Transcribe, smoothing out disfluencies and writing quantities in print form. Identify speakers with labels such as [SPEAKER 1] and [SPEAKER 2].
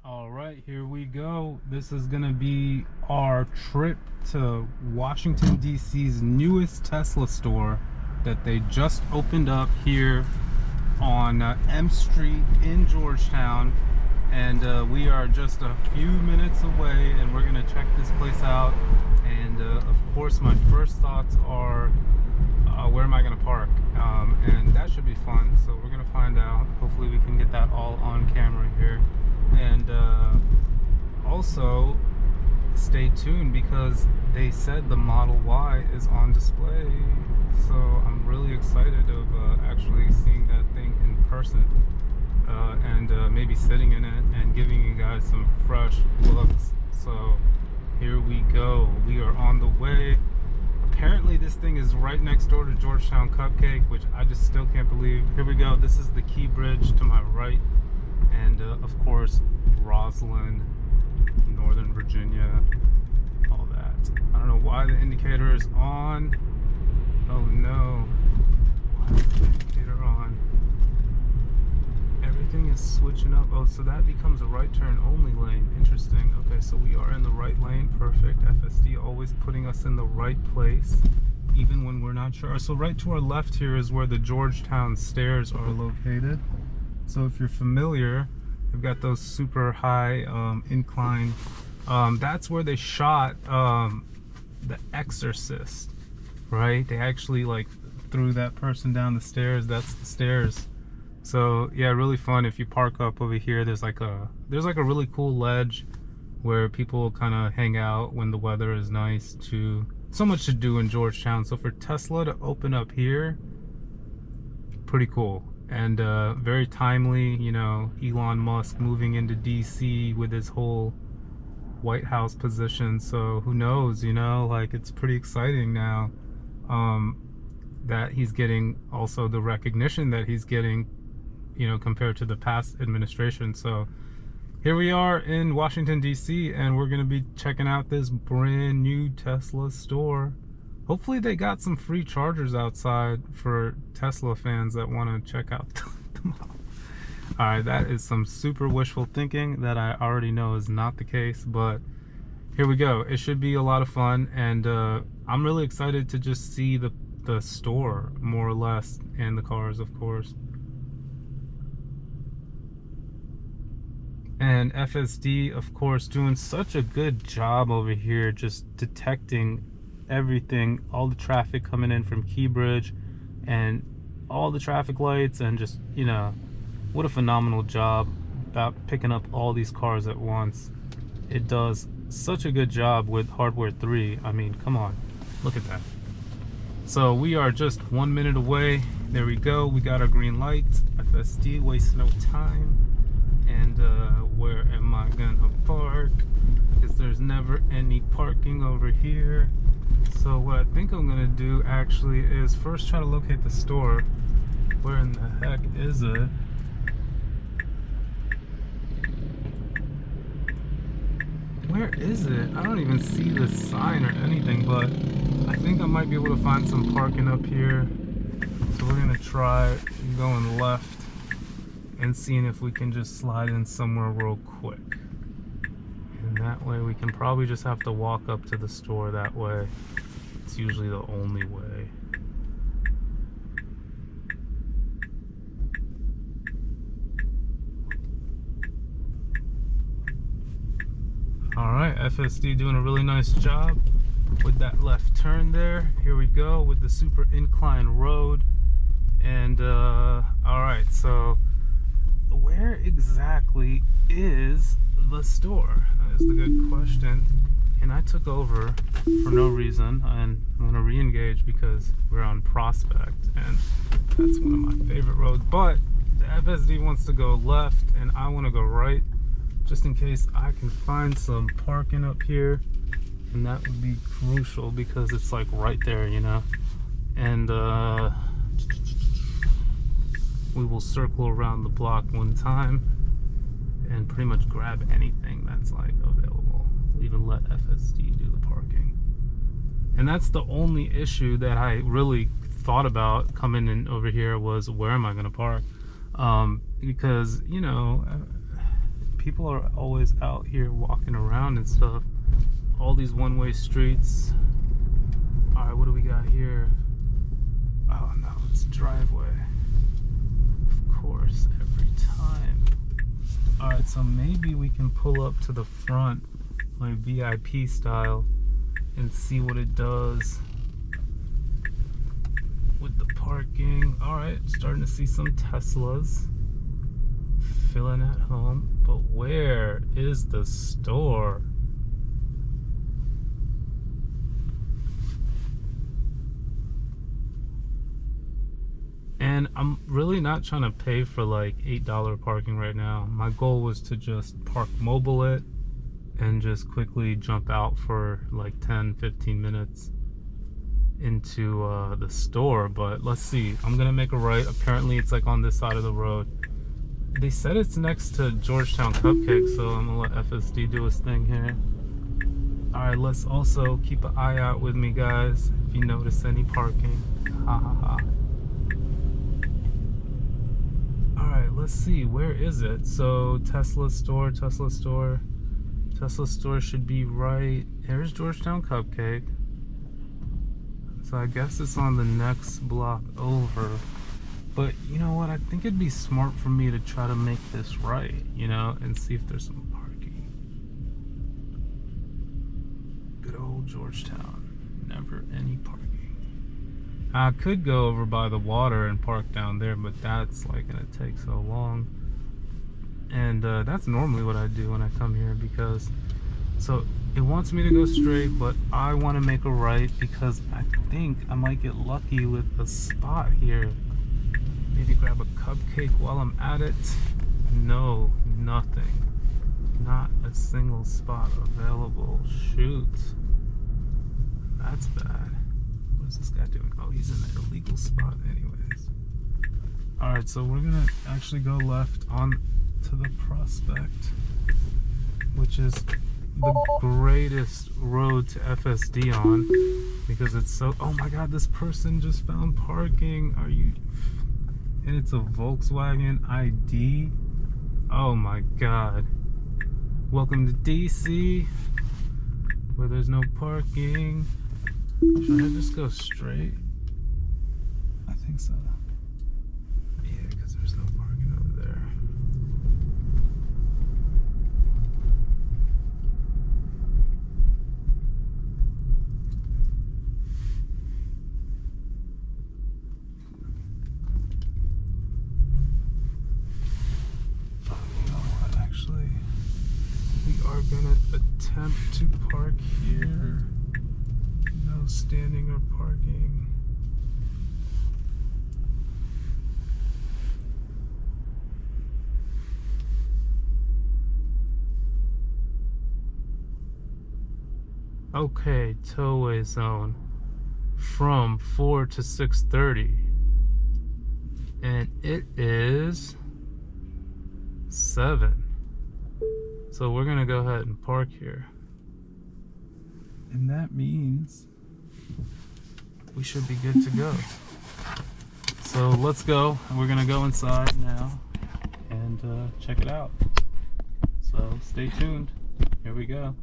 [SPEAKER 1] All right, here we go. This is gonna be our trip to Washington, D.C.'s newest Tesla store that they just opened up here on M Street in Georgetown. And we are just a few minutes away, and we're gonna check this place out. And of course, my first thoughts are, where am I gonna park? And that should be fun, so we're gonna find out. Hopefully we can get that all on camera here. And also stay tuned, because they said the Model Y is on display, so I'm really excited of actually seeing that thing in person, and maybe sitting in it and giving you guys some fresh looks. So here we go, we are on the way. Apparently this thing is right next door to Georgetown Cupcake, which I just still can't believe. Here we go. This is the Key Bridge to my right, and of course Roslyn, Northern Virginia, all that. I don't know why the indicator is on. Oh no, why is the indicator on? Everything is switching up. Oh, so that becomes a right turn only lane. Interesting. Okay, so we are in the right lane. Perfect. FSD always putting us in the right place, even when we're not sure. So right to our left here is where the Georgetown stairs are located. So if you're familiar, they've got those super high incline. That's where they shot The Exorcist, right? They actually like threw that person down the stairs. That's the stairs. So yeah, really fun. If you park up over here, there's like a really cool ledge where people kind of hang out when the weather is nice too. So much to do in Georgetown. So for Tesla to open up here, pretty cool. And very timely, you know, Elon Musk moving into DC with his whole White House position. So who knows, you know, like it's pretty exciting now that he's getting also the recognition that he's getting, you know, compared to the past administration. So here we are in Washington, D.C., and we're going to be checking out this brand new Tesla store. Hopefully they got some free chargers outside for Tesla fans that want to check out the model. All right, that is some super wishful thinking that I already know is not the case, but here we go. It should be a lot of fun, and I'm really excited to just see the store, more or less, and the cars, of course. And FSD, of course, doing such a good job over here, just detecting everything, all the traffic coming in from Key Bridge and all the traffic lights, and just, you know, what a phenomenal job about picking up all these cars at once. It does such a good job with Hardware 3. I mean, come on, look at that. So we are just 1 minute away. There we go, we got our green light. FSD, waste no time. And where am I gonna park? Because there's never any parking over here. So what I think I'm gonna do actually is first try to locate the store. Where in the heck is it? Where is it? I don't even see the sign or anything, but I think I might be able to find some parking up here. So we're gonna try going left and seeing if we can just slide in somewhere real quick. And that way we can probably just have to walk up to the store that way. It's usually the only way. Alright, FSD doing a really nice job with that left turn there. Here we go with the super incline road. And alright, so where exactly is the store? That is the good question. And I took over for no reason, and I'm going to re-engage because we're on Prospect, and that's one of my favorite roads. But the FSD wants to go left, and I want to go right, just in case I can find some parking up here. And that would be crucial because it's like right there, you know. And we will circle around the block one time and pretty much grab anything that's like available. We'll even let FSD do the parking. And that's the only issue that I really thought about coming in over here, was where am I going to park? Because, you know, people are always out here walking around and stuff. All these one-way streets. All right, what do we got here? Oh no, it's a driveway. Of course, every time. All right, so maybe we can pull up to the front, like VIP style, and see what it does with the parking. All right, starting to see some Teslas filling at home, but where is the store? And I'm really not trying to pay for like $8 parking right now. My goal was to just park mobile it and just quickly jump out for like 10-15 minutes into the store. But let's see, I'm gonna make a right. Apparently it's like on this side of the road. They said it's next to Georgetown Cupcake, so I'm gonna let FSD do his thing here. All right, let's also keep an eye out with me, guys, if you notice any parking. Ha ha ha. All right, let's see, where is it? So Tesla store should be right. Here's Georgetown Cupcake. So I guess it's on the next block over. But you know what? I think it'd be smart for me to try to make this right, you know, and see if there's some parking. Good old Georgetown. Never any parking. I could go over by the water and park down there, but that's like gonna take so long. And that's normally what I do when I come here, because so it wants me to go straight, but I want to make a right because I think I might get lucky with a spot here. Maybe grab a cupcake while I'm at it. No, nothing. Not a single spot available. Shoot. That's bad. What is this guy doing? Oh, he's in an illegal spot anyways. Alright, so we're gonna actually go left on to the Prospect, which is the greatest road to FSD on because it's so... Oh my god, this person just found parking. Are you... And it's a Volkswagen ID. Oh my god. Welcome to DC, where there's no parking. Should I just go straight? I think so. Yeah, because there's no parking over there. Gonna attempt to park here. No standing or parking. Okay, towaway zone from 4 to 6:30, and it is 7. So we're gonna go ahead and park here. And that means we should be good to go. So let's go. We're gonna go inside now and check it out. So stay tuned. Here we go.